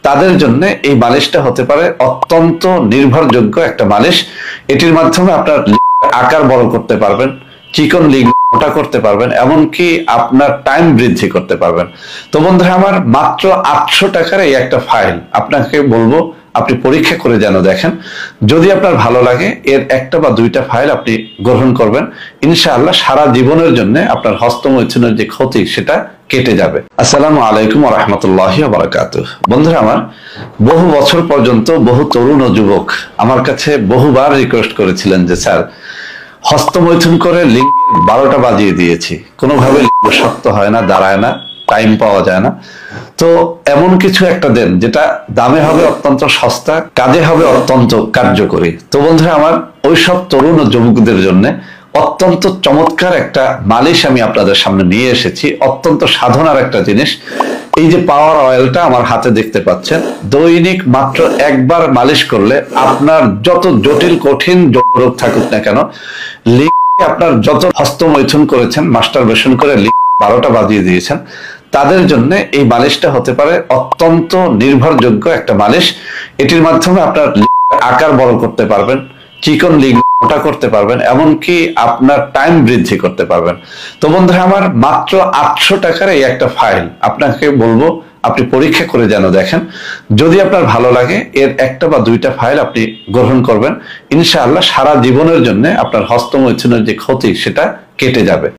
তাদের জন্য এই মালিশটা হতে পারে অত্যন্ত নির্ভরযোগ্য একটা মালিশ। এটির মাধ্যমে আপনার আকার বড় করতে পারবেন, চিকন লিগ মোটা করতে পারবেন, এমনকি আপনার টাইম বৃদ্ধি করতে পারবেন। তো বন্ধুরা আমার, মাত্র 800 টাকার এই একটা ফাইল আপনাকে বলবো আপনি পরীক্ষা করে যেন দেখেন। যদি আপনার ভালো লাগে এর একটা বা দুইটা ফাইল আপনি গ্রহণ করবেন, ইনশাআল্লাহ সারা জীবনের জন্য আপনার হস্তমৈথুনের যে ক্ষতি সেটা কেটে যাবে। আসসালামু আলাইকুম ওয়া রাহমাতুল্লাহি ওয়া বারাকাতুহু। বন্ধুরা আমার, বহু বছর পর্যন্ত বহু তরুণ ও যুবক আমার কাছে বহুবার রিকোয়েস্ট করেছিলেন যে স্যার, হস্তমৈথুন করে লিঙ্গের 12টা বাজিয়ে দিয়েছি, কোনোভাবে লিঙ্গ শক্ত হয় না, দাঁড়ায় না, টাইম পাওয়া যায় না। তো এমন কিছু একটা দেন যেটা দামে হবে অত্যন্ত সস্তা, কাজে হবে অত্যন্ত কার্যকরী। তো বন্ধুরা আমার, ওইসব তরুণ ও যুবকদের জন্য অত্যন্ত চমৎকার একটা মালিশ আমি আপনাদের সামনে নিয়ে এসেছি। অত্যন্ত সাধনার একটা জিনিস। এই যে পাওয়ার অয়েলটা আমার হাতে দেখতে পাচ্ছেন, দৈনিক মাত্র একবার মালিশ করলে আপনার যত জটিল কঠিন রোগ থাকুক না কেন, লিঙ্গে আপনার যত হস্তমৈথুন করেছেন, মাস্টারবেশন করে লিঙ্গ 12টা বাজিয়ে দিয়েছেন, তাদের জন্য এই মালিশটা হতে পারে অত্যন্ত নির্ভরযোগ্য একটা মালিশ। এটির মাধ্যমে আপনার আকার বড় করতে পারবেন, চিকন লিগ মোটা করতে পারবেন, এমনকি আপনার টাইম বৃদ্ধি করতে পারবেন। তো বন্ধুরা আমার, মাত্র 800 টাকার এই একটা ফাইল আপনাকে বলবো আপনি পরীক্ষা করে যেন দেখেন। যদি আপনার ভালো লাগে এর একটা বা দুইটা ফাইল আপনি গ্রহণ করবেন, ইনশাআল্লাহ সারা জীবনের জন্য আপনার হস্তমৈথুনের যে ক্ষতি সেটা কেটে যাবে।